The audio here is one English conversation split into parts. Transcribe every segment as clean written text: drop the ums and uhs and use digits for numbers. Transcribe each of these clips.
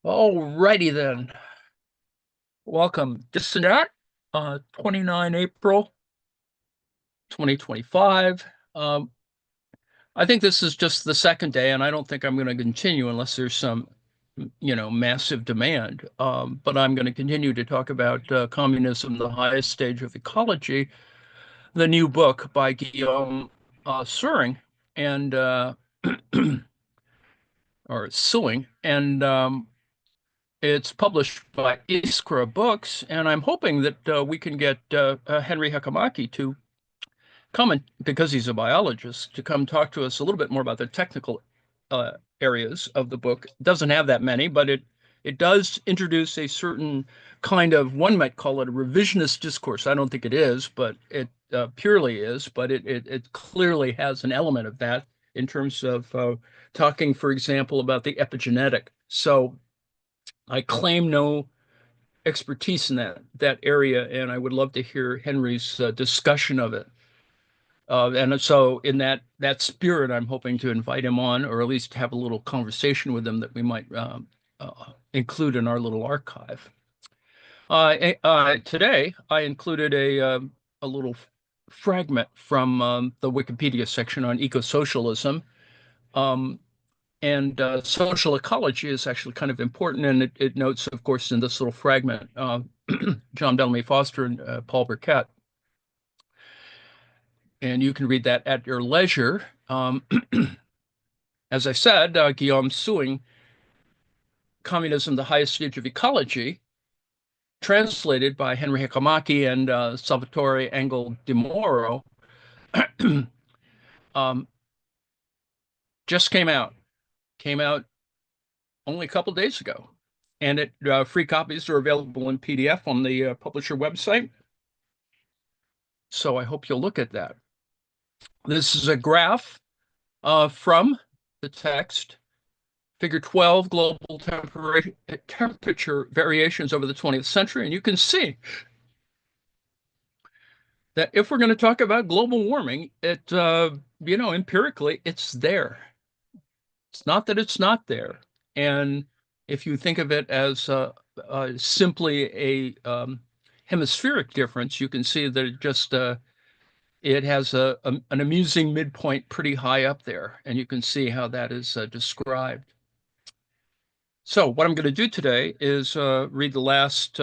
Alrighty then. Welcome. This and that, 29 April 2025. Um, I think this is just the second day, and I don't think I'm going to continue unless there's some, massive demand. But I'm going to continue to talk about Communism, the Highest Stage of Ecology, the new book by Guillaume Suring and or Suing, and it's published by Iskra Books, and I'm hoping that we can get Henry Hekamaki to come and, because he's a biologist, to come talk to us a little bit more about the technical areas of the book. It doesn't have that many, but it does introduce a certain kind of, one might call it a revisionist discourse. I don't think it is, but it purely is, but it clearly has an element of that in terms of talking, for example, about the epigenetic. So I claim no expertise in that area, and I would love to hear Henry's discussion of it. And so, in that spirit, I'm hoping to invite him on, or at least have a little conversation with him that we might include in our little archive. Today, I included a little fragment from the Wikipedia section on eco-socialism. Um, and social ecology is actually kind of important, and it notes, of course, in this little fragment, John Bellamy Foster and Paul Burkett. And you can read that at your leisure. As I said, Guillaume Suing, Communism, the Highest Stage of Ecology, translated by Henry Hekamaki and Salvatore Angel di Moro, um, just came out only a couple days ago. And free copies are available in PDF on the publisher website. So I hope you'll look at that. This is a graph from the text, Figure 12, global temperature variations over the 20th century. And you can see that if we're going to talk about global warming, empirically, it's there. It's not that it's not there. And if you think of it as simply a hemispheric difference, you can see that it has an amusing midpoint pretty high up there, and you can see how that is described. So what I'm going to do today is read the last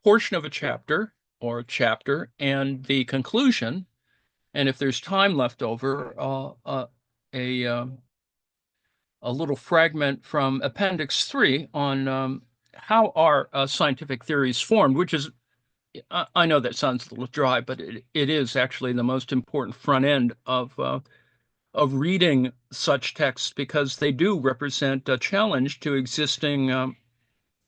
portion of a chapter and the conclusion. And if there's time left over, a a little fragment from Appendix 3 on how are scientific theories formed, which is, I know that sounds a little dry, but it is actually the most important front end of reading such texts, because they do represent a challenge to existing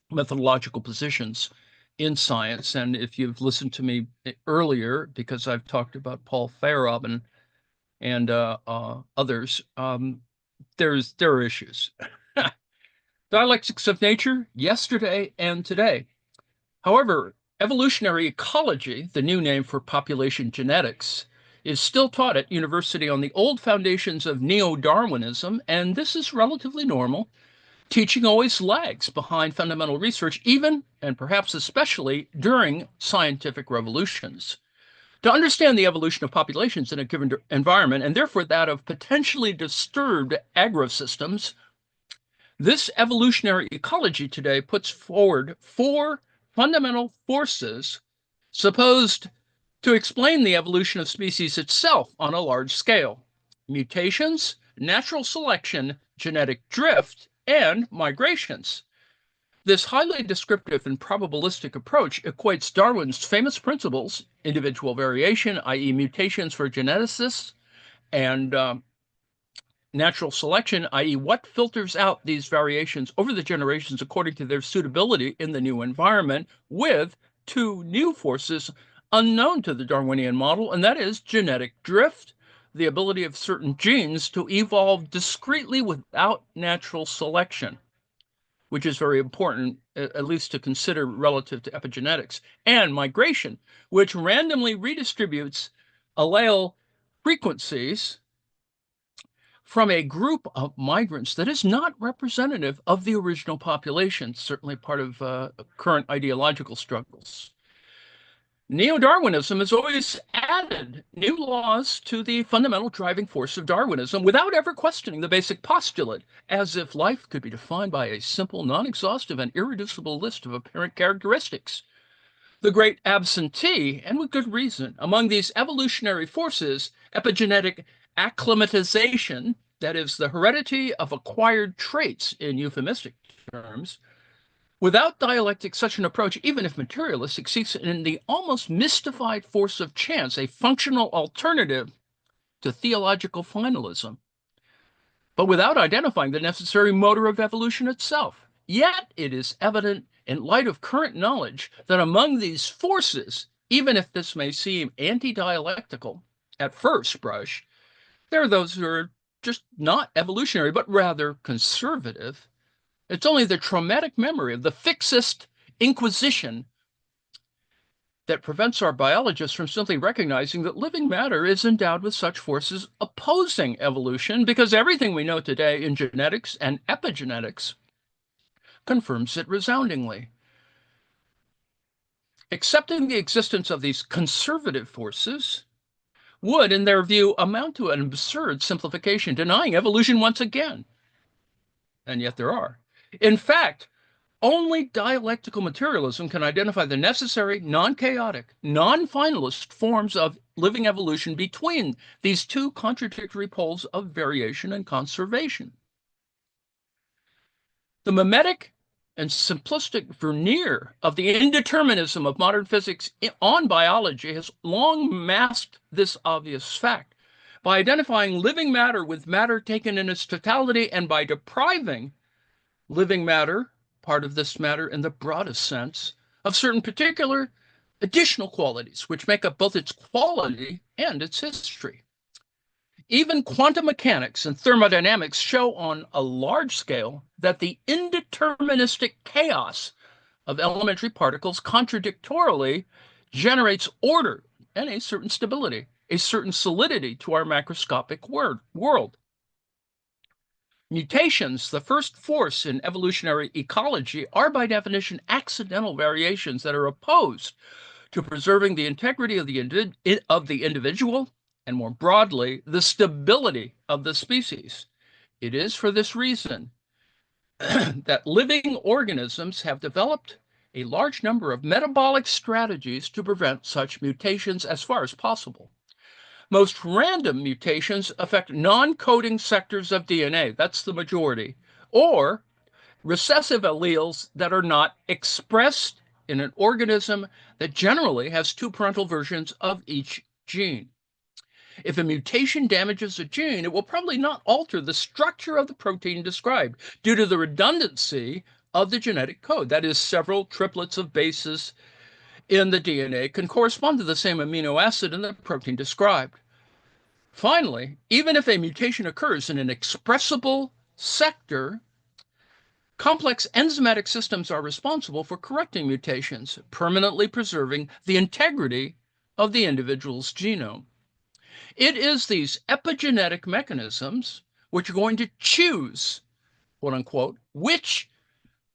methodological positions in science. And if you've listened to me earlier, because I've talked about Paul Feyerabend and others, there are issues. Dialectics of nature, yesterday and today. However, evolutionary ecology, the new name for population genetics, is still taught at university on the old foundations of neo-Darwinism, and this is relatively normal. Teaching always lags behind fundamental research, even and perhaps especially during scientific revolutions. To understand the evolution of populations in a given environment, and therefore that of potentially disturbed agrosystems, this evolutionary ecology today puts forward four fundamental forces supposed to explain the evolution of species itself on a large scale: mutations, natural selection, genetic drift, and migrations. This highly descriptive and probabilistic approach equates Darwin's famous principles, individual variation, i.e., mutations for geneticists, and natural selection, i.e., what filters out these variations over the generations according to their suitability in the new environment, with two new forces unknown to the Darwinian model, and that is genetic drift, the ability of certain genes to evolve discretely without natural selection, which is very important, at least to consider relative to epigenetics, and migration, which randomly redistributes allele frequencies from a group of migrants that is not representative of the original population, certainly part of current ideological struggles. Neo-Darwinism has always added new laws to the fundamental driving force of Darwinism without ever questioning the basic postulate, as if life could be defined by a simple, non-exhaustive, and irreducible list of apparent characteristics. The great absentee, and with good reason, among these evolutionary forces, epigenetic acclimatization, that is, the heredity of acquired traits in euphemistic terms. Without dialectic, such an approach, even if materialistic, seeks in the almost mystified force of chance a functional alternative to theological finalism, but without identifying the necessary motor of evolution itself. Yet it is evident, in light of current knowledge, that among these forces, even if this may seem anti-dialectical at first brush, there are those who are just not evolutionary, but rather conservative. It's only the traumatic memory of the fixist inquisition that prevents our biologists from simply recognizing that living matter is endowed with such forces opposing evolution, because everything we know today in genetics and epigenetics confirms it resoundingly. Accepting the existence of these conservative forces would, in their view, amount to an absurd simplification, denying evolution once again. And yet there are. In fact, only dialectical materialism can identify the necessary, non-chaotic, non-finalist forms of living evolution between these two contradictory poles of variation and conservation. The mimetic and simplistic veneer of the indeterminism of modern physics on biology has long masked this obvious fact. By identifying living matter with matter taken in its totality, and by depriving living matter, part of this matter in the broadest sense, of certain particular additional qualities which make up both its quality and its history. Even quantum mechanics and thermodynamics show on a large scale that the indeterministic chaos of elementary particles contradictorily generates order and a certain stability, a certain solidity to our macroscopic world. Mutations, the first force in evolutionary ecology, are by definition accidental variations that are opposed to preserving the integrity of the individual, and more broadly, the stability of the species. It is for this reason that living organisms have developed a large number of metabolic strategies to prevent such mutations as far as possible. Most random mutations affect non-coding sectors of DNA, that's the majority, or recessive alleles that are not expressed in an organism that generally has two parental versions of each gene. If a mutation damages a gene, it will probably not alter the structure of the protein described due to the redundancy of the genetic code. That is, several triplets of bases in the DNA can correspond to the same amino acid in the protein described. Finally, even if a mutation occurs in an expressible sector, complex enzymatic systems are responsible for correcting mutations, permanently preserving the integrity of the individual's genome. It is these epigenetic mechanisms which are going to choose, quote unquote, which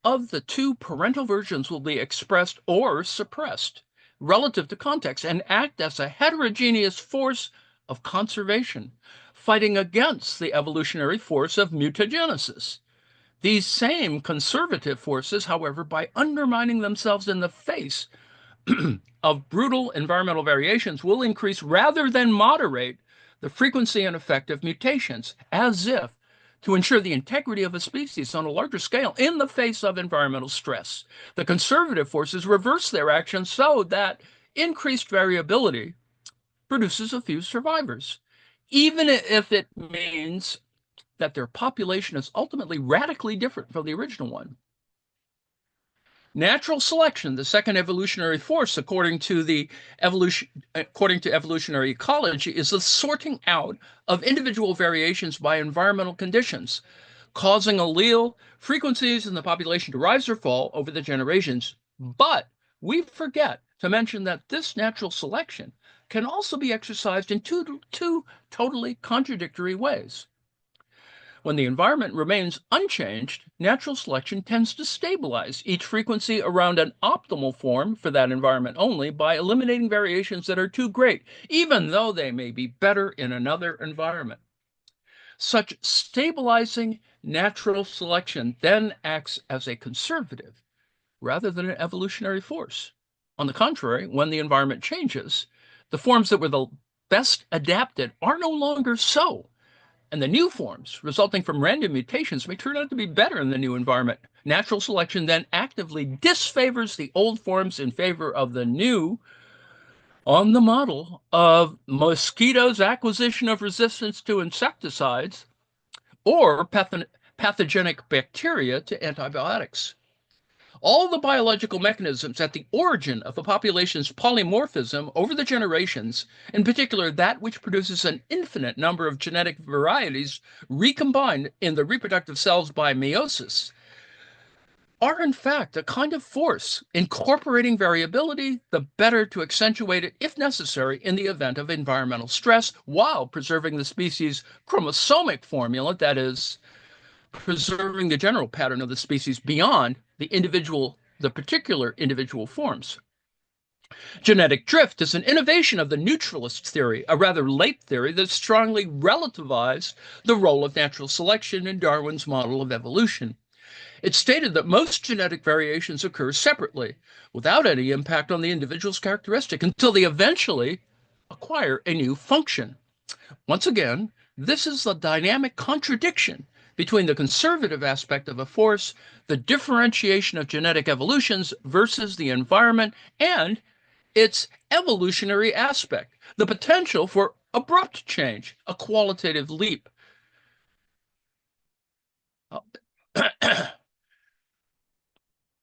of the two parental versions will be expressed or suppressed relative to context, and act as a heterogeneous force of conservation, fighting against the evolutionary force of mutagenesis. These same conservative forces, however, by undermining themselves in the face of brutal environmental variations, will increase rather than moderate the frequency and effect of mutations, as if to ensure the integrity of a species on a larger scale in the face of environmental stress. The conservative forces reverse their actions so that increased variability produces a few survivors, even if it means that their population is ultimately radically different from the original one. Natural selection, the second evolutionary force, according to evolutionary ecology, is the sorting out of individual variations by environmental conditions, causing allele frequencies in the population to rise or fall over the generations. But we forget to mention that this natural selection can also be exercised in two totally contradictory ways. When the environment remains unchanged, natural selection tends to stabilize each frequency around an optimal form for that environment only by eliminating variations that are too great, even though they may be better in another environment. Such stabilizing natural selection then acts as a conservative rather than an evolutionary force. On the contrary, when the environment changes, the forms that were the best adapted are no longer so, and the new forms resulting from random mutations may turn out to be better in the new environment. Natural selection then actively disfavors the old forms in favor of the new on the model of mosquitoes' acquisition of resistance to insecticides or pathogenic bacteria to antibiotics. All the biological mechanisms at the origin of a population's polymorphism over the generations, in particular that which produces an infinite number of genetic varieties recombined in the reproductive cells by meiosis, are in fact a kind of force incorporating variability the better to accentuate it if necessary in the event of environmental stress while preserving the species' chromosomic formula, that is, preserving the general pattern of the species beyond the particular individual forms. Genetic drift is an innovation of the neutralist theory, a rather late theory that strongly relativized the role of natural selection in Darwin's model of evolution. It stated that most genetic variations occur separately, without any impact on the individual's characteristic, until they eventually acquire a new function. Once again, this is the dynamic contradiction between the conservative aspect of a force, the differentiation of genetic evolutions versus the environment, and its evolutionary aspect, the potential for abrupt change, a qualitative leap.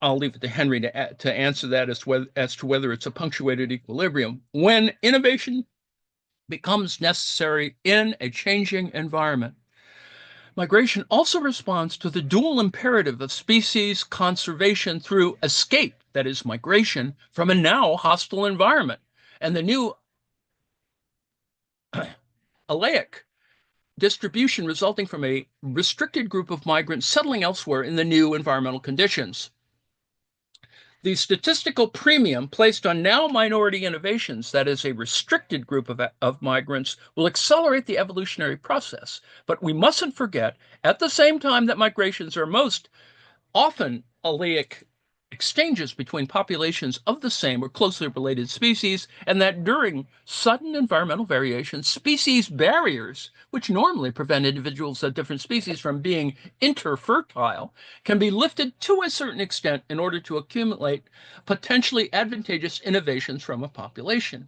I'll leave it to Henry to answer that as to whether it's a punctuated equilibrium. When innovation becomes necessary in a changing environment, migration also responds to the dual imperative of species conservation through escape, that is, migration, from a now hostile environment, and the new alaic distribution resulting from a restricted group of migrants settling elsewhere in the new environmental conditions. The statistical premium placed on now minority innovations, that is, a restricted group of migrants, will accelerate the evolutionary process. But we mustn't forget, at the same time that migrations are most often alleic exchanges between populations of the same or closely related species, and that during sudden environmental variation, species barriers, which normally prevent individuals of different species from being interfertile, can be lifted to a certain extent in order to accumulate potentially advantageous innovations from a population.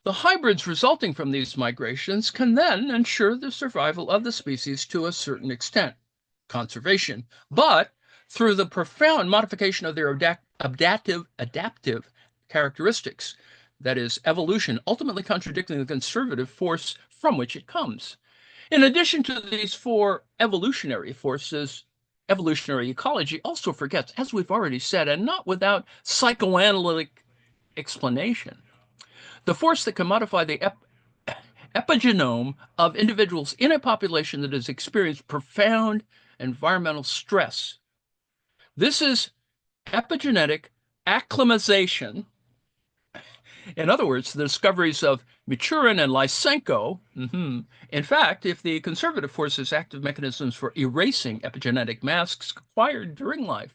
The hybrids resulting from these migrations can then ensure the survival of the species to a certain extent, conservation, but through the profound modification of their adaptive characteristics, that is, evolution, ultimately contradicting the conservative force from which it comes. In addition to these four evolutionary forces, evolutionary ecology also forgets, as we've already said, and not without psychoanalytic explanation, the force that can modify the epigenome of individuals in a population that has experienced profound environmental stress. This is epigenetic acclimatization. In other words, the discoveries of Maturin and Lysenko. In fact, if the conservative forces active mechanisms for erasing epigenetic masks acquired during life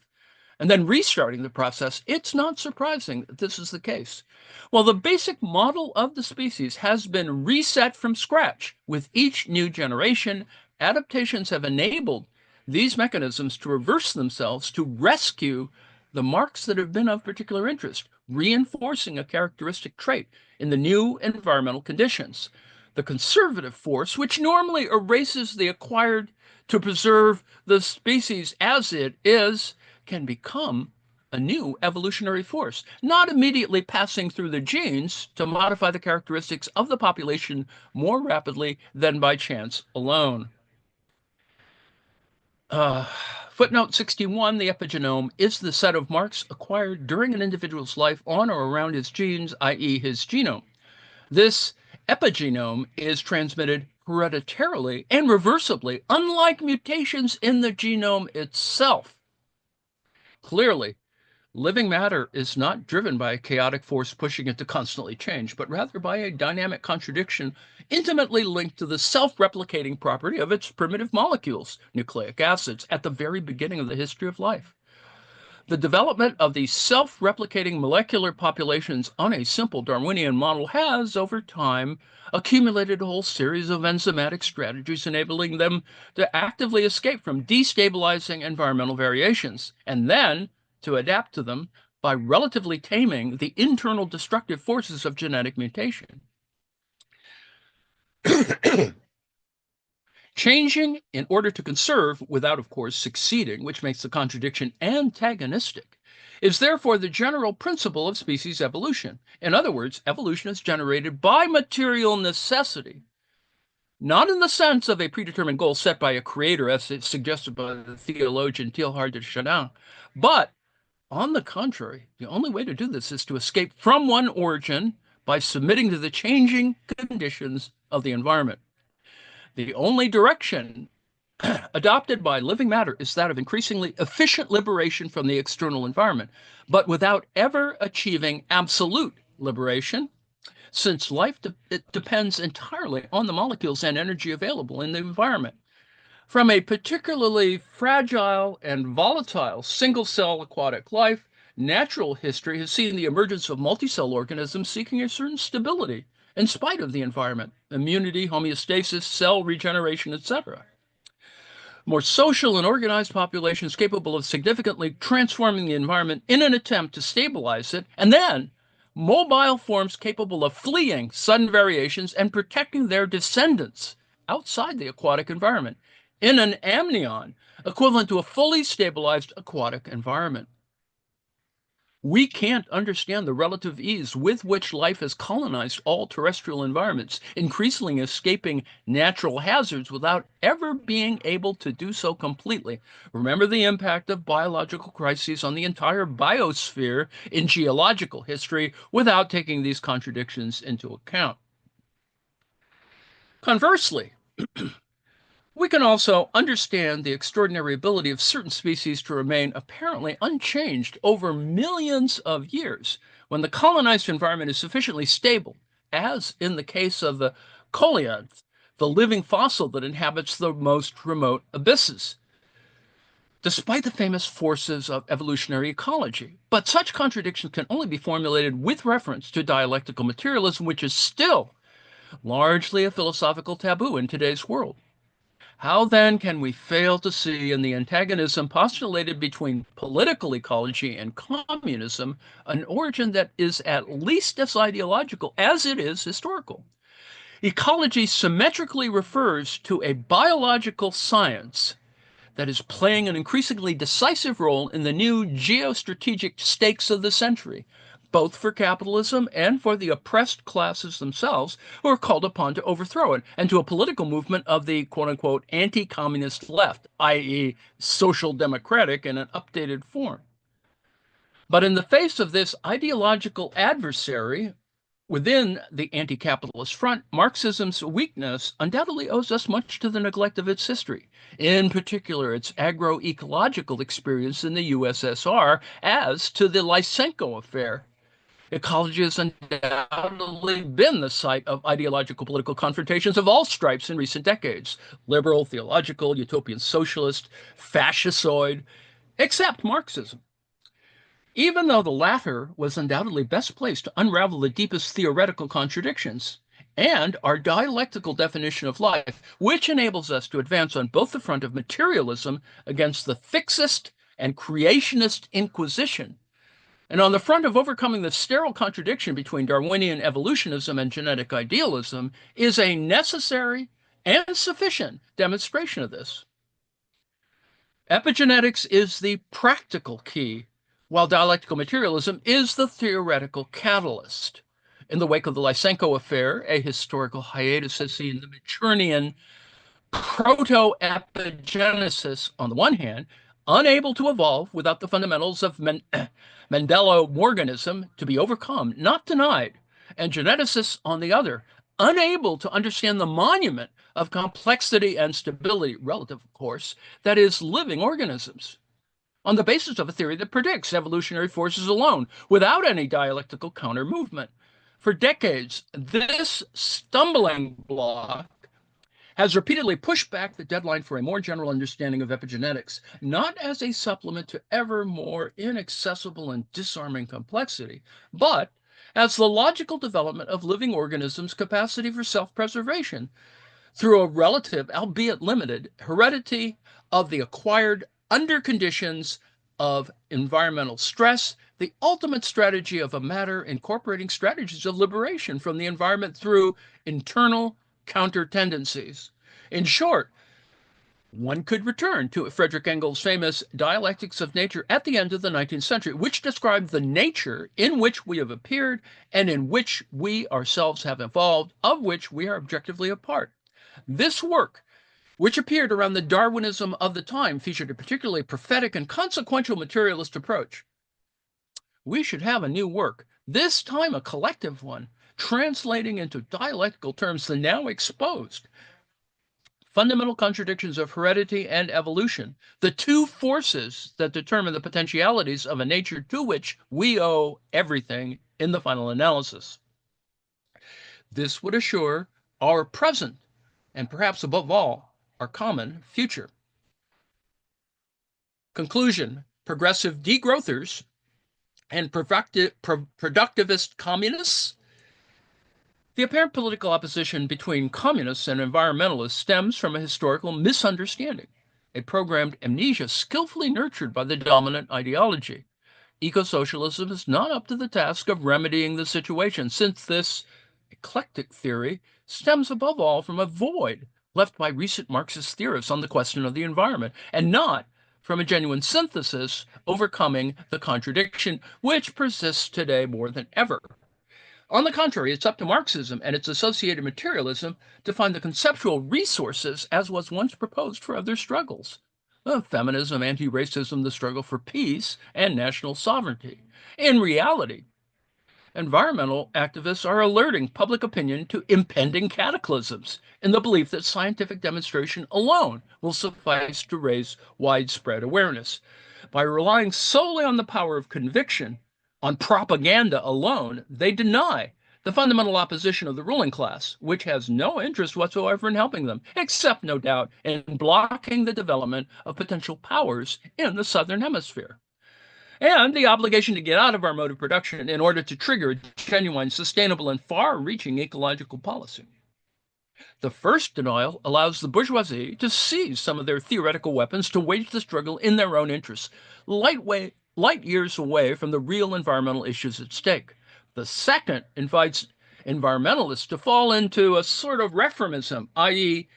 and then restarting the process, it's not surprising that this is the case. While the basic model of the species has been reset from scratch with each new generation, adaptations have enabled these mechanisms to reverse themselves to rescue the marks that have been of particular interest, reinforcing a characteristic trait in the new environmental conditions. The conservative force, which normally erases the acquired to preserve the species as it is, can become a new evolutionary force, not immediately passing through the genes to modify the characteristics of the population more rapidly than by chance alone. Footnote 61, the epigenome is the set of marks acquired during an individual's life on or around his genes, i.e. his genome. This epigenome is transmitted hereditarily and reversibly, unlike mutations in the genome itself. Clearly, living matter is not driven by a chaotic force pushing it to constantly change, but rather by a dynamic contradiction intimately linked to the self-replicating property of its primitive molecules, nucleic acids, at the very beginning of the history of life. The development of these self-replicating molecular populations on a simple Darwinian model has, over time, accumulated a whole series of enzymatic strategies enabling them to actively escape from destabilizing environmental variations, and then to adapt to them by relatively taming the internal destructive forces of genetic mutation. Changing in order to conserve without, of course, succeeding, which makes the contradiction antagonistic, is therefore the general principle of species evolution. In other words, evolution is generated by material necessity, not in the sense of a predetermined goal set by a creator, as suggested by the theologian Teilhard de Chardin, but on the contrary, the only way to do this is to escape from one origin by submitting to the changing conditions of the environment. The only direction adopted by living matter is that of increasingly efficient liberation from the external environment, but without ever achieving absolute liberation, since life it depends entirely on the molecules and energy available in the environment. From a particularly fragile and volatile single-cell aquatic life, natural history has seen the emergence of multicell organisms seeking a certain stability in spite of the environment, immunity, homeostasis, cell regeneration, etc. More social and organized populations capable of significantly transforming the environment in an attempt to stabilize it, and then mobile forms capable of fleeing sudden variations and protecting their descendants outside the aquatic environment in an amnion equivalent to a fully stabilized aquatic environment. We can't understand the relative ease with which life has colonized all terrestrial environments, increasingly escaping natural hazards without ever being able to do so completely. Remember the impact of biological crises on the entire biosphere in geological history without taking these contradictions into account. Conversely, we can also understand the extraordinary ability of certain species to remain apparently unchanged over millions of years when the colonized environment is sufficiently stable, as in the case of the coleoth, the living fossil that inhabits the most remote abysses, despite the famous forces of evolutionary ecology. But such contradictions can only be formulated with reference to dialectical materialism, which is still largely a philosophical taboo in today's world. How then can we fail to see in the antagonism postulated between political ecology and communism an origin that is at least as ideological as it is historical? Ecology symmetrically refers to a biological science that is playing an increasingly decisive role in the new geostrategic stakes of the century, both for capitalism and for the oppressed classes themselves who are called upon to overthrow it, and to a political movement of the quote unquote anti-communist left, i.e., social democratic in an updated form. But in the face of this ideological adversary, within the anti-capitalist front, Marxism's weakness undoubtedly owes us much to the neglect of its history, in particular its agroecological experience in the USSR, as to the Lysenko affair. Ecology has undoubtedly been the site of ideological political confrontations of all stripes in recent decades: liberal, theological, utopian socialist, fascistoid, except Marxism. Even though the latter was undoubtedly best placed to unravel the deepest theoretical contradictions, and our dialectical definition of life, which enables us to advance on both the front of materialism against the fixist and creationist inquisition, and on the front of overcoming the sterile contradiction between Darwinian evolutionism and genetic idealism, is a necessary and sufficient demonstration of this. Epigenetics is the practical key, while dialectical materialism is the theoretical catalyst. In the wake of the Lysenko affair, a historical hiatus has seen the Maturnian proto-epigenesis, on the one hand, unable to evolve without the fundamentals of Mendelo-Morganism to be overcome, not denied, and geneticists, on the other, unable to understand the monument of complexity and stability, relative, of course, that is living organisms, on the basis of a theory that predicts evolutionary forces alone, without any dialectical counter movement. For decades, this stumbling block has repeatedly pushed back the deadline for a more general understanding of epigenetics, not as a supplement to ever more inaccessible and disarming complexity, but as the logical development of living organisms' capacity for self-preservation through a relative, albeit limited, heredity of the acquired under conditions of environmental stress, the ultimate strategy of a matter incorporating strategies of liberation from the environment through internal counter tendencies. In short, one could return to Frederick Engels' famous Dialectics of Nature at the end of the 19th century, which described the nature in which we have appeared and in which we ourselves have evolved, of which we are objectively a part. This work, which appeared around the Darwinism of the time, featured a particularly prophetic and consequential materialist approach. We should have a new work, this time a collective one, translating into dialectical terms the now exposed fundamental contradictions of heredity and evolution, the two forces that determine the potentialities of a nature to which we owe everything in the final analysis. This would assure our present, and perhaps above all, our common future. Conclusion: progressive degrowthers and productivist communists. The apparent political opposition between communists and environmentalists stems from a historical misunderstanding, a programmed amnesia skillfully nurtured by the dominant ideology. Eco-socialism is not up to the task of remedying the situation, since this eclectic theory stems above all from a void left by recent Marxist theorists on the question of the environment, and not from a genuine synthesis overcoming the contradiction which persists today more than ever. On the contrary, it's up to Marxism and its associated materialism to find the conceptual resources as was once proposed for other struggles. Feminism, anti-racism, the struggle for peace, and national sovereignty. In reality, environmental activists are alerting public opinion to impending cataclysms in the belief that scientific demonstration alone will suffice to raise widespread awareness. By relying solely on the power of conviction, on propaganda alone, they deny the fundamental opposition of the ruling class, which has no interest whatsoever in helping them, except, no doubt, in blocking the development of potential powers in the Southern Hemisphere. And the obligation to get out of our mode of production in order to trigger a genuine, sustainable, and far-reaching ecological policy. The first denial allows the bourgeoisie to seize some of their theoretical weapons to wage the struggle in their own interests, light years away from the real environmental issues at stake. The second invites environmentalists to fall into a sort of reformism, i.e.,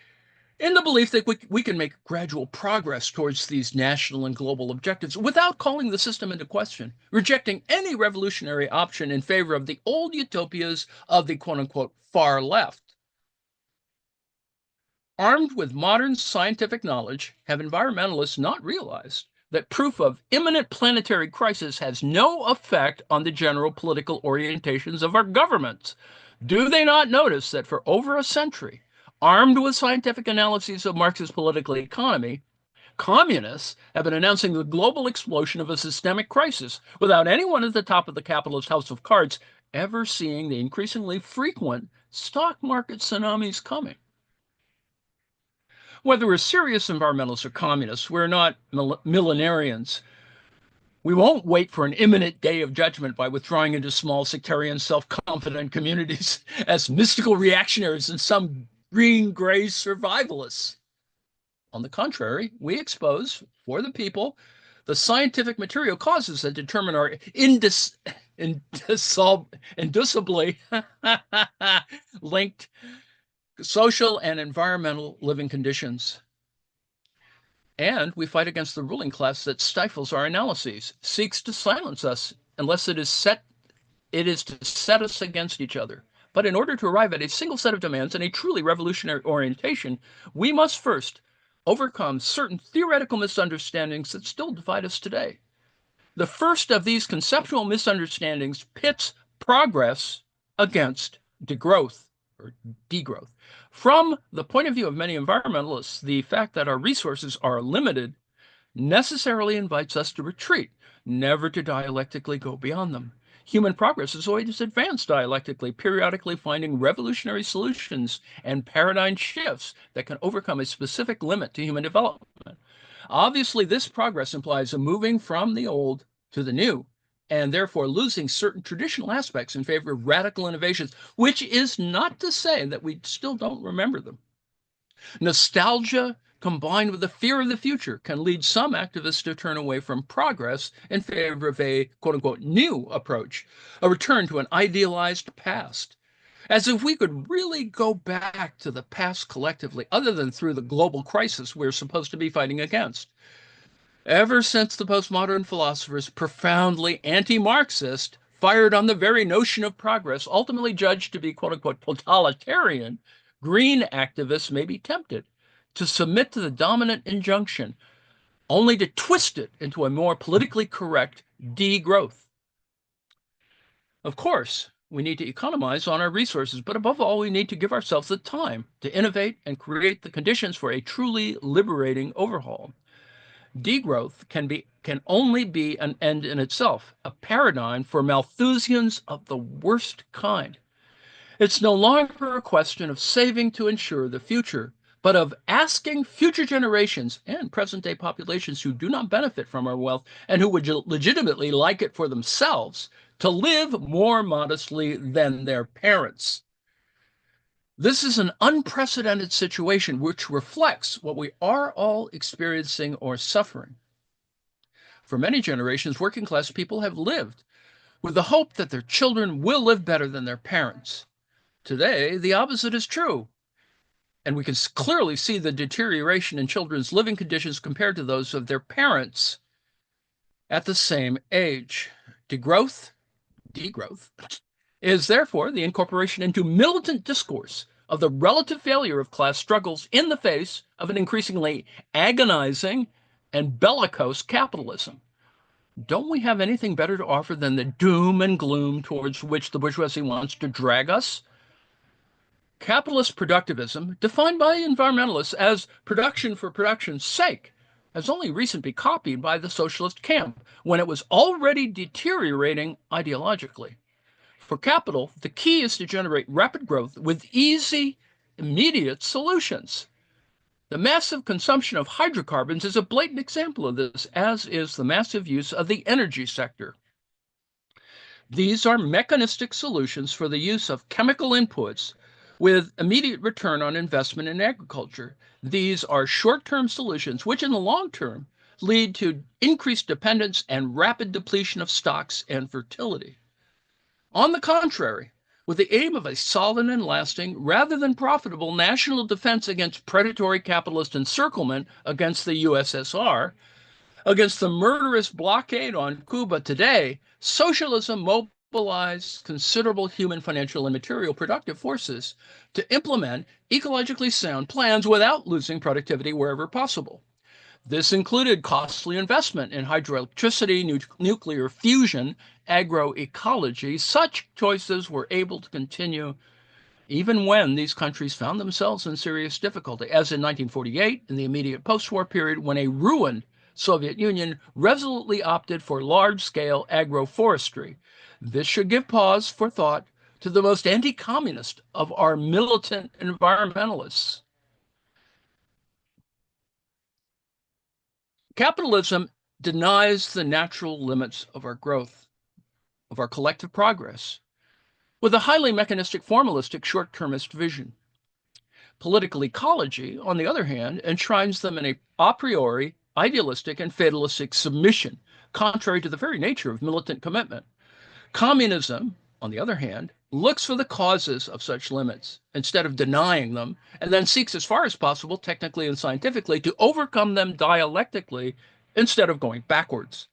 in the belief that we can make gradual progress towards these national and global objectives without calling the system into question, rejecting any revolutionary option in favor of the old utopias of the quote-unquote far left. Armed with modern scientific knowledge, have environmentalists not realized that proof of imminent planetary crisis has no effect on the general political orientations of our governments? Do they not notice that for over a century, armed with scientific analyses of Marxist political economy, communists have been announcing the global explosion of a systemic crisis without anyone at the top of the capitalist house of cards ever seeing the increasingly frequent stock market tsunamis coming? Whether we're serious environmentalists or communists, we're not millenarians. We won't wait for an imminent day of judgment by withdrawing into small sectarian self-confident communities as mystical reactionaries and some green-gray survivalists. On the contrary, we expose for the people the scientific material causes that determine our indissolubly linked social and environmental living conditions. And we fight against the ruling class that stifles our analyses, seeks to silence us unless it is to set us against each other. But in order to arrive at a single set of demands and a truly revolutionary orientation, we must first overcome certain theoretical misunderstandings that still divide us today. The first of these conceptual misunderstandings pits progress against degrowth, or degrowth. From the point of view of many environmentalists, the fact that our resources are limited necessarily invites us to retreat, never to dialectically go beyond them. Human progress has always advanced dialectically, periodically finding revolutionary solutions and paradigm shifts that can overcome a specific limit to human development. Obviously, this progress implies a moving from the old to the new, and therefore losing certain traditional aspects in favor of radical innovations, which is not to say that we still don't remember them. Nostalgia combined with the fear of the future can lead some activists to turn away from progress in favor of a quote unquote new approach, a return to an idealized past. As if we could really go back to the past collectively, other than through the global crisis we're supposed to be fighting against. Ever since the postmodern philosophers, profoundly anti Marxist, fired on the very notion of progress, ultimately judged to be quote unquote totalitarian, green activists may be tempted to submit to the dominant injunction, only to twist it into a more politically correct degrowth. Of course, we need to economize on our resources, but above all, we need to give ourselves the time to innovate and create the conditions for a truly liberating overhaul. Degrowth can only be an end in itself, a paradigm for Malthusians of the worst kind. It's no longer a question of saving to ensure the future, but of asking future generations and present day populations who do not benefit from our wealth and who would legitimately like it for themselves to live more modestly than their parents. This is an unprecedented situation which reflects what we are all experiencing or suffering. For many generations, working class people have lived with the hope that their children will live better than their parents. Today, the opposite is true, and we can clearly see the deterioration in children's living conditions compared to those of their parents at the same age. Degrowth, is therefore the incorporation into militant discourse of the relative failure of class struggles in the face of an increasingly agonizing and bellicose capitalism. Don't we have anything better to offer than the doom and gloom towards which the bourgeoisie wants to drag us? Capitalist productivism, defined by environmentalists as production for production's sake, has only recently been copied by the socialist camp when it was already deteriorating ideologically. For capital, the key is to generate rapid growth with easy, immediate solutions. The massive consumption of hydrocarbons is a blatant example of this, as is the massive use of the energy sector. These are mechanistic solutions for the use of chemical inputs with immediate return on investment in agriculture. These are short-term solutions which in the long term lead to increased dependence and rapid depletion of stocks and fertility. On the contrary, with the aim of a solid and lasting, rather than profitable, national defense against predatory capitalist encirclement against the USSR, against the murderous blockade on Cuba today, socialism mobilized considerable human, financial, and material productive forces to implement ecologically sound plans without losing productivity wherever possible. This included costly investment in hydroelectricity, nuclear fusion, agroecology. Such choices were able to continue even when these countries found themselves in serious difficulty, as in 1948, in the immediate post-war period, when a ruined Soviet Union resolutely opted for large-scale agroforestry. This should give pause for thought to the most anti-communist of our militant environmentalists. Capitalism denies the natural limits of our growth, of our collective progress, with a highly mechanistic, formalistic, short-termist vision. Political ecology, on the other hand, enshrines them in a priori, idealistic, and fatalistic submission, contrary to the very nature of militant commitment. Communism, on the other hand, looks for the causes of such limits instead of denying them, and then seeks as far as possible, technically and scientifically, to overcome them dialectically instead of going backwards.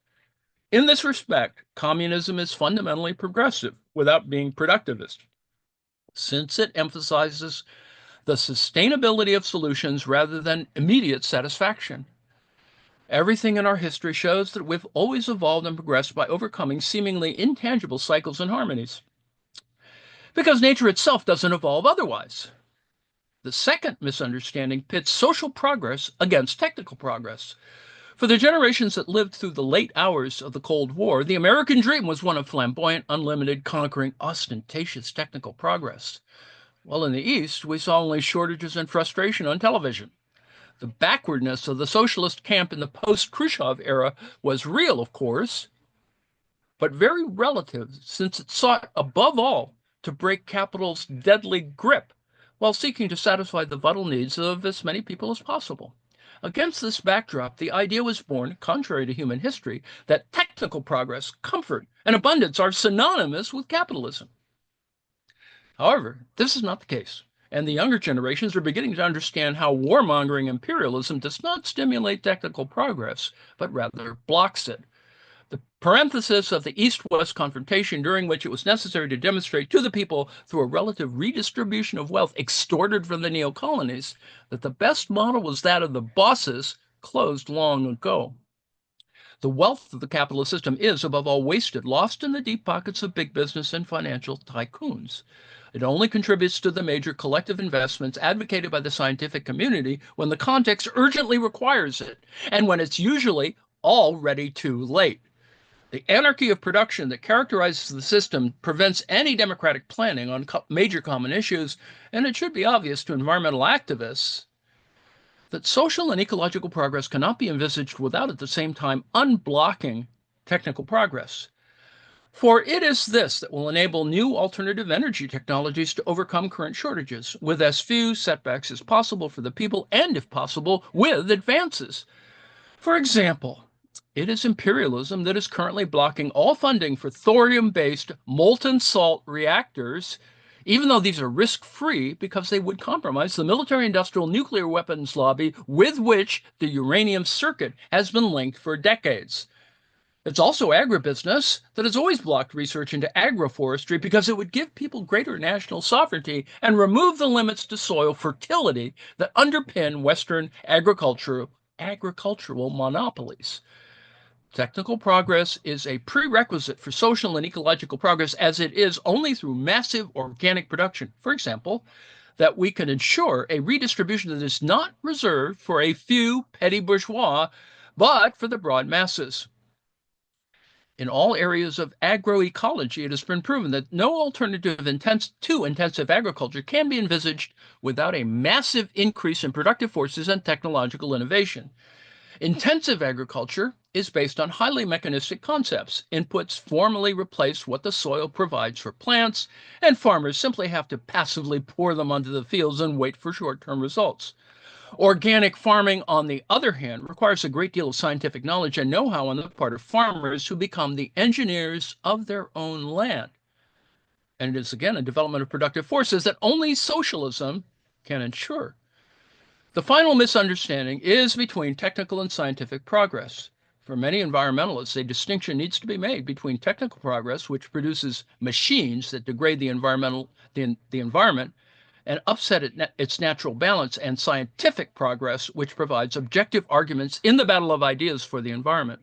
In this respect, communism is fundamentally progressive without being productivist, since it emphasizes the sustainability of solutions rather than immediate satisfaction. Everything in our history shows that we've always evolved and progressed by overcoming seemingly intangible cycles and harmonies. because nature itself doesn't evolve otherwise. The second misunderstanding pits social progress against technical progress. For the generations that lived through the late hours of the Cold War, the American dream was one of flamboyant, unlimited, conquering, ostentatious technical progress. While in the East, we saw only shortages and frustration on television. The backwardness of the socialist camp in the post-Khrushchev era was real, of course, but very relative, since it sought above all to break capital's deadly grip while seeking to satisfy the vital needs of as many people as possible. Against this backdrop, the idea was born, contrary to human history, that technical progress, comfort, and abundance are synonymous with capitalism. However, this is not the case, and the younger generations are beginning to understand how warmongering imperialism does not stimulate technical progress, but rather blocks it. The parenthesis of the East-West confrontation, during which it was necessary to demonstrate to the people through a relative redistribution of wealth extorted from the neo-colonies that the best model was that of the bosses, closed long ago. The wealth of the capitalist system is, above all, wasted, lost in the deep pockets of big business and financial tycoons. It only contributes to the major collective investments advocated by the scientific community when the context urgently requires it, and when it's usually already too late. The anarchy of production that characterizes the system prevents any democratic planning on major common issues, and it should be obvious to environmental activists that social and ecological progress cannot be envisaged without at the same time unblocking technical progress. For it is this that will enable new alternative energy technologies to overcome current shortages with as few setbacks as possible for the people and, if possible, with advances. For example, it is imperialism that is currently blocking all funding for thorium-based molten salt reactors, even though these are risk-free because they would compromise the military-industrial nuclear weapons lobby with which the uranium circuit has been linked for decades. It's also agribusiness that has always blocked research into agroforestry because it would give people greater national sovereignty and remove the limits to soil fertility that underpin Western agricultural monopolies. Technical progress is a prerequisite for social and ecological progress, as it is only through massive organic production, for example, that we can ensure a redistribution that is not reserved for a few petty bourgeois, but for the broad masses. In all areas of agroecology, it has been proven that no alternative to intensive agriculture can be envisaged without a massive increase in productive forces and technological innovation. Intensive agriculture is based on highly mechanistic concepts. Inputs formally replace what the soil provides for plants, and farmers simply have to passively pour them onto the fields and wait for short-term results. Organic farming, on the other hand, requires a great deal of scientific knowledge and know-how on the part of farmers who become the engineers of their own land. And it is, again, a development of productive forces that only socialism can ensure. The final misunderstanding is between technical and scientific progress. For many environmentalists, a distinction needs to be made between technical progress, which produces machines that degrade the environment and upset its natural balance, and scientific progress, which provides objective arguments in the battle of ideas for the environment.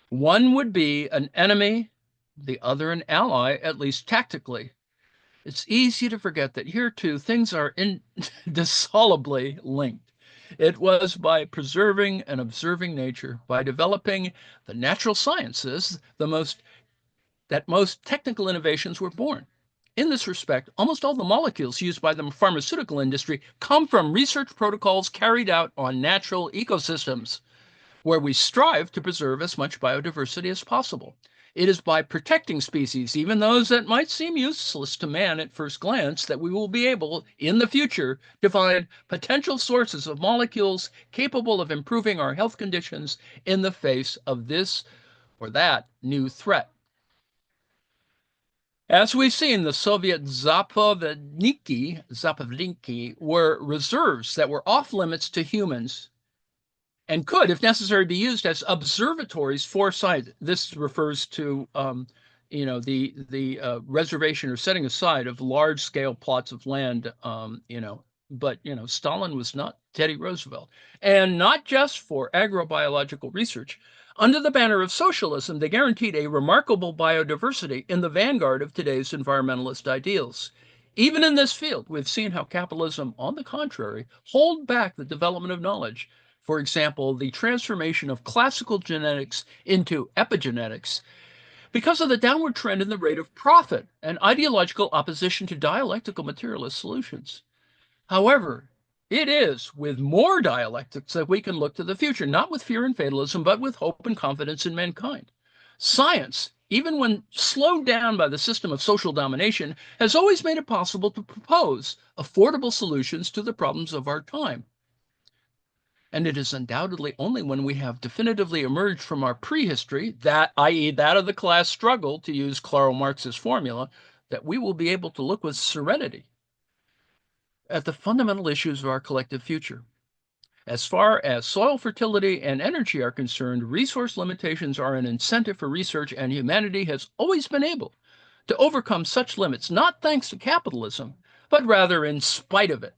One would be an enemy, the other an ally, at least tactically. It's easy to forget that here, too, things are indissolubly linked. It was by preserving and observing nature, by developing the natural sciences, that most technical innovations were born. In this respect, almost all the molecules used by the pharmaceutical industry come from research protocols carried out on natural ecosystems, where we strive to preserve as much biodiversity as possible. It is by protecting species, even those that might seem useless to man at first glance, that we will be able, in the future, to find potential sources of molecules capable of improving our health conditions in the face of this or that new threat. As we've seen, the Soviet Zapovedniki were reserves that were off limits to humans and could, if necessary, be used as observatories for science. This refers to, the reservation or setting aside of large-scale plots of land, But, Stalin was not Teddy Roosevelt. And not just for agrobiological research. Under the banner of socialism, they guaranteed a remarkable biodiversity in the vanguard of today's environmentalist ideals. Even in this field, we've seen how capitalism, on the contrary, hold back the development of knowledge. For example, the transformation of classical genetics into epigenetics because of the downward trend in the rate of profit and ideological opposition to dialectical materialist solutions. However, it is with more dialectics that we can look to the future, not with fear and fatalism, but with hope and confidence in mankind. Science, even when slowed down by the system of social domination, has always made it possible to propose affordable solutions to the problems of our time. And it is undoubtedly only when we have definitively emerged from our prehistory, that, i.e., that of the class struggle, to use Karl Marx's formula, that we will be able to look with serenity at the fundamental issues of our collective future. As far as soil fertility and energy are concerned, resource limitations are an incentive for research, and humanity has always been able to overcome such limits, not thanks to capitalism, but rather in spite of it.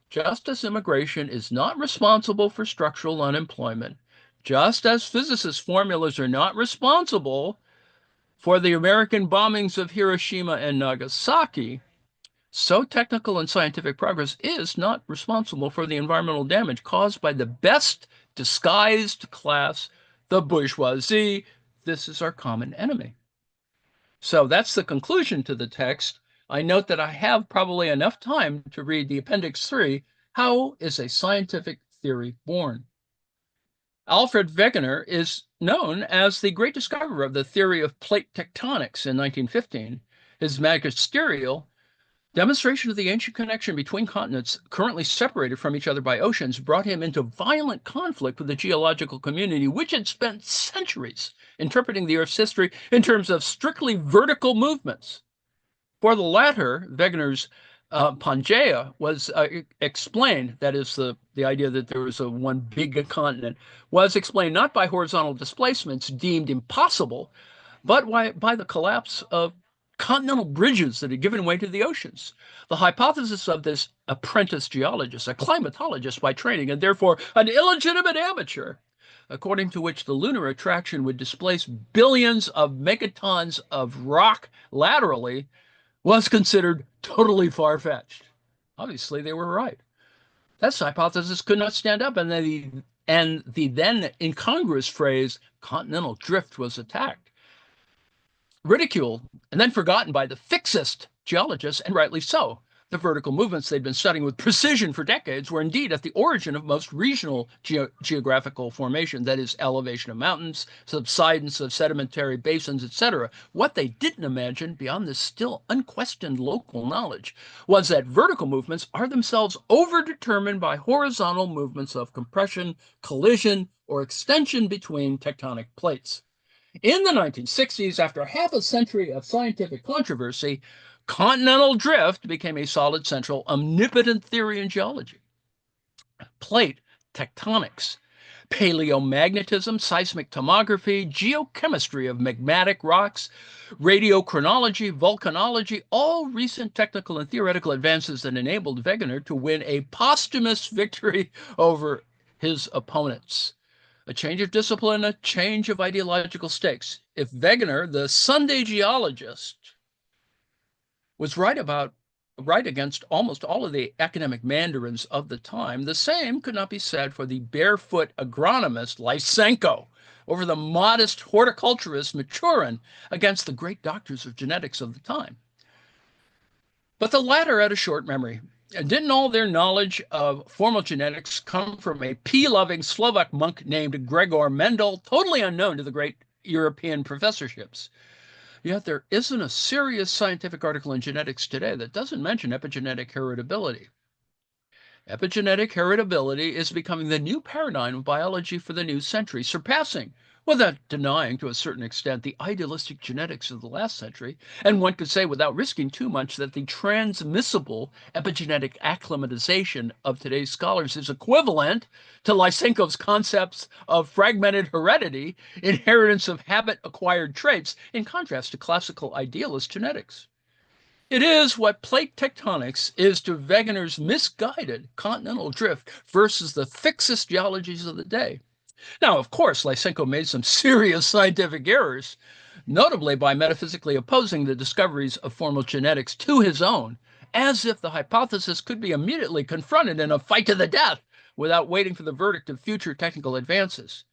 Just as immigration is not responsible for structural unemployment, just as physicist formulas are not responsible for the American bombings of Hiroshima and Nagasaki, so technical and scientific progress is not responsible for the environmental damage caused by the best disguised class, the bourgeoisie. This is our common enemy. So that's the conclusion to the text. I note that I have probably enough time to read the Appendix 3, How is a Scientific Theory Born? Alfred Wegener is known as the great discoverer of the theory of plate tectonics in 1915. His magisterial demonstration of the ancient connection between continents currently separated from each other by oceans brought him into violent conflict with the geological community, which had spent centuries interpreting the Earth's history in terms of strictly vertical movements. For the latter, Wegener's Pangaea was explained, that is, the idea that there was a one big continent, was explained not by horizontal displacements deemed impossible, but by the collapse of continental bridges that had given way to the oceans. The hypothesis of this apprentice geologist, a climatologist by training, and therefore an illegitimate amateur, according to which the lunar attraction would displace billions of megatons of rock laterally, was considered totally far-fetched. Obviously, they were right. That hypothesis could not stand up, and the then incongruous phrase continental drift was attacked, ridiculed, and then forgotten by the fixist geologists, and rightly so. The vertical movements they'd been studying with precision for decades were indeed at the origin of most regional geographical formation, that is, elevation of mountains, subsidence of sedimentary basins, etc. What they didn't imagine, beyond this still unquestioned local knowledge, was that vertical movements are themselves overdetermined by horizontal movements of compression, collision, or extension between tectonic plates. In the 1960s, after half a century of scientific controversy, continental drift became a solid, central, omnipotent theory in geology. Plate tectonics, paleomagnetism, seismic tomography, geochemistry of magmatic rocks, radiochronology, volcanology, all recent technical and theoretical advances that enabled Wegener to win a posthumous victory over his opponents. A change of discipline, a change of ideological stakes. If Wegener, the Sunday geologist, was right against almost all of the academic mandarins of the time, the same could not be said for the barefoot agronomist Lysenko, over the modest horticulturist Maturin against the great doctors of genetics of the time. But the latter had a short memory. Didn't all their knowledge of formal genetics come from a pea-loving Slovak monk named Gregor Mendel, totally unknown to the great European professorships? Yet there isn't a serious scientific article in genetics today that doesn't mention epigenetic heritability. Epigenetic heritability is becoming the new paradigm of biology for the new century, surpassing, without denying to a certain extent, the idealistic genetics of the last century. And one could say, without risking too much, that the transmissible epigenetic acclimatization of today's scholars is equivalent to Lysenko's concepts of fragmented heredity, inheritance of habit-acquired traits, in contrast to classical idealist genetics. It is what plate tectonics is to Wegener's misguided continental drift versus the fixist geologies of the day. Now, of course, Lysenko made some serious scientific errors, notably by metaphysically opposing the discoveries of formal genetics to his own, as if the hypothesis could be immediately confronted in a fight to the death without waiting for the verdict of future technical advances.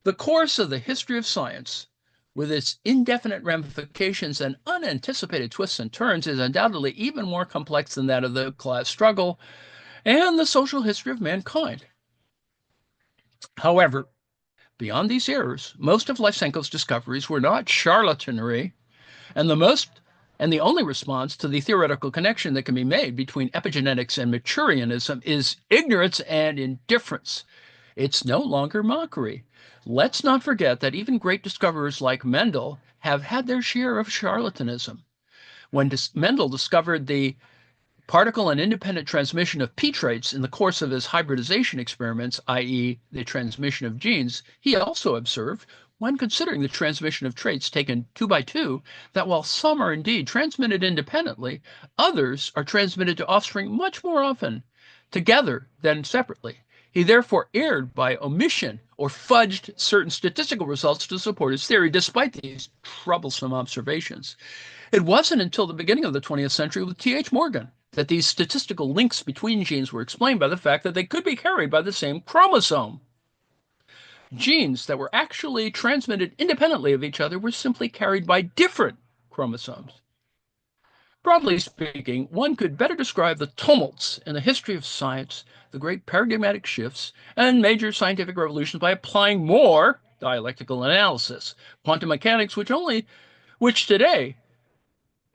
The course of the history of science, with its indefinite ramifications and unanticipated twists and turns, is undoubtedly even more complex than that of the class struggle and the social history of mankind. However, beyond these errors, most of Lysenko's discoveries were not charlatanry, and the only response to the theoretical connection that can be made between epigenetics and Maturianism is ignorance and indifference. It's no longer mockery. Let's not forget that even great discoverers like Mendel have had their share of charlatanism. When Mendel discovered the particle and independent transmission of P traits in the course of his hybridization experiments, i.e., the transmission of genes, he also observed, when considering the transmission of traits taken two by two, that while some are indeed transmitted independently, others are transmitted to offspring much more often together than separately. He therefore erred by omission or fudged certain statistical results to support his theory, despite these troublesome observations. It wasn't until the beginning of the 20th century with T.H. Morgan that these statistical links between genes were explained by the fact that they could be carried by the same chromosome. Genes that were actually transmitted independently of each other were simply carried by different chromosomes. Broadly speaking, one could better describe the tumults in the history of science, the great paradigmatic shifts, and major scientific revolutions by applying more dialectical analysis. Quantum mechanics, which today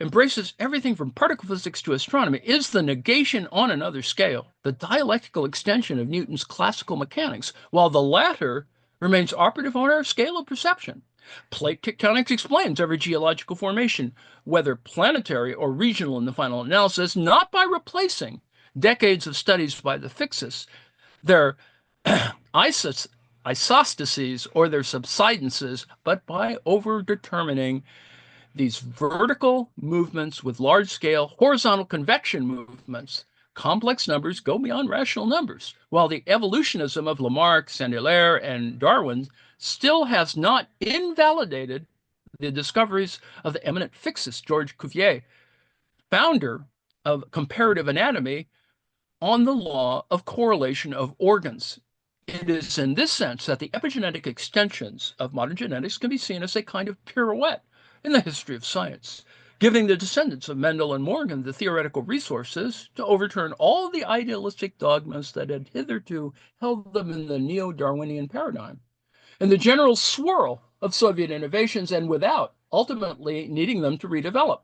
embraces everything from particle physics to astronomy, is the negation on another scale, the dialectical extension of Newton's classical mechanics, while the latter remains operative on our scale of perception. Plate tectonics explains every geological formation, whether planetary or regional in the final analysis, not by replacing decades of studies by the fixus, their isostases or their subsidences, but by overdetermining these vertical movements with large-scale horizontal convection movements. Complex numbers go beyond rational numbers, while the evolutionism of Lamarck, Saint-Hilaire, and Darwin still has not invalidated the discoveries of the eminent fixist George Cuvier, founder of comparative anatomy, on the law of correlation of organs. It is in this sense that the epigenetic extensions of modern genetics can be seen as a kind of pirouette in the history of science, giving the descendants of Mendel and Morgan the theoretical resources to overturn all the idealistic dogmas that had hitherto held them in the neo-Darwinian paradigm, and the general swirl of Soviet innovations, and without ultimately needing them to redevelop.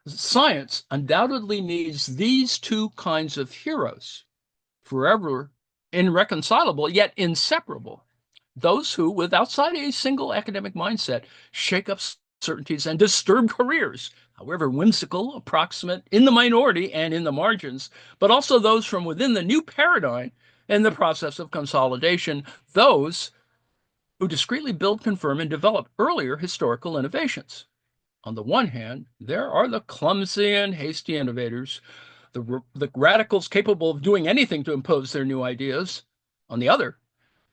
Science undoubtedly needs these two kinds of heroes, forever irreconcilable yet inseparable. Those who, with outside a single academic mindset, shake up certainties and disturb careers, however whimsical, approximate, in the minority and in the margins, but also those from within the new paradigm in the process of consolidation, those who discreetly build, confirm, and develop earlier historical innovations. On the one hand, there are the clumsy and hasty innovators, the radicals capable of doing anything to impose their new ideas. On the other,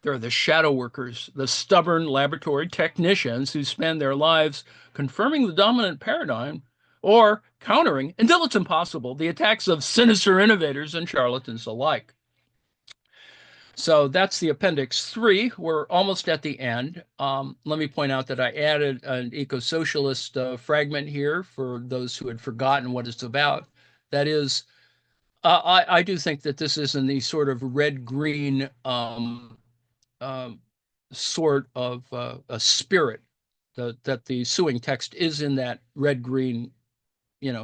there are the shadow workers, the stubborn laboratory technicians who spend their lives confirming the dominant paradigm or countering, until it's impossible, the attacks of sinister innovators and charlatans alike. So that's the appendix 3. We're almost at the end. Let me point out that I added an eco-socialist fragment here for those who had forgotten what it's about. That is, I do think that this is in the sort of red-green sort of a spirit, that the suing text is in that red-green,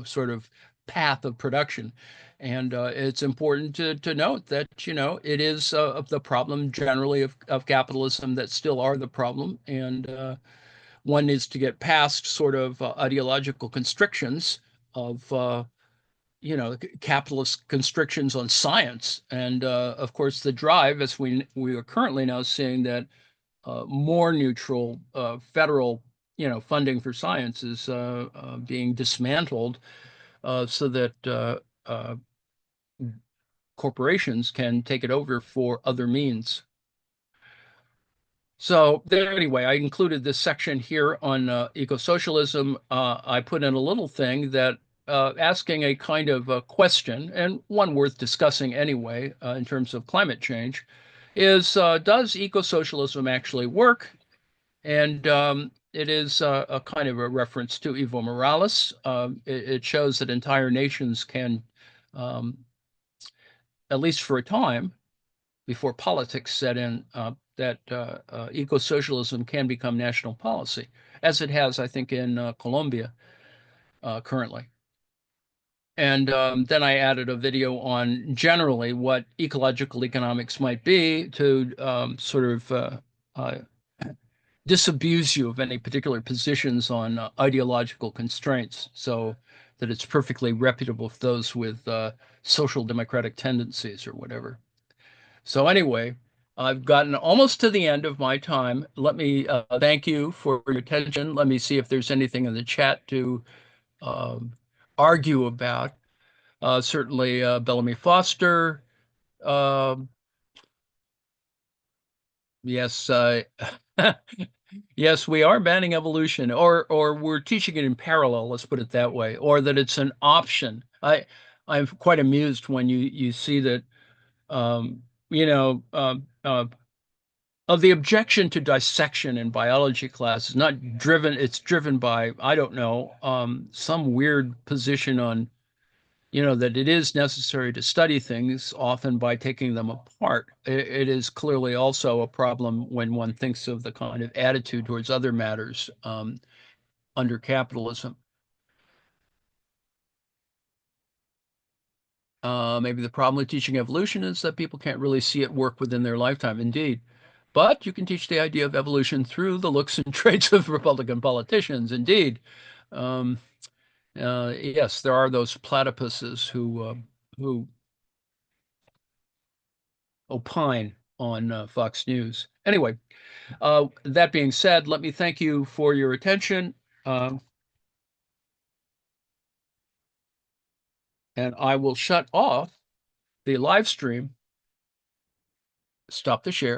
sort of path of production. And it's important to note that, it is the problem generally of capitalism that still are the problem. And one needs to get past sort of ideological constrictions of, capitalist constrictions on science. And of course, the drive, as we are currently now seeing that more neutral federal, funding for science is being dismantled so that corporations can take it over for other means. So there, anyway, I included this section here on eco-socialism. I put in a little thing that asking a kind of a question, and one worth discussing anyway, in terms of climate change, is does eco-socialism actually work? And it is a kind of a reference to Evo Morales. It shows that entire nations can, um, at least for a time, before politics set in, that eco-socialism can become national policy, as it has, I think, in Colombia currently. And then I added a video on generally what ecological economics might be to sort of uh, disabuse you of any particular positions on ideological constraints so that it's perfectly reputable for those with social democratic tendencies or whatever. So anyway, I've gotten almost to the end of my time. Let me thank you for your attention. Let me see if there's anything in the chat to um, argue about. Certainly, Bellamy Foster. Um, yes, yes, we are banning evolution, or we're teaching it in parallel. Let's put it that way, or that it's an option. I'm quite amused when you see that um, you know. Of the objection to dissection in biology class is not driven, it's driven by, I don't know, some weird position on, that it is necessary to study things often by taking them apart. It is clearly also a problem when one thinks of the kind of attitude towards other matters under capitalism. Maybe the problem with teaching evolution is that people can't really see it work within their lifetime. Indeed. But you can teach the idea of evolution through the looks and traits of Republican politicians. Indeed. Um, yes, there are those platypuses who opine on Fox News. Anyway, that being said, let me thank you for your attention, uh, and I will shut off the live stream, stop the share.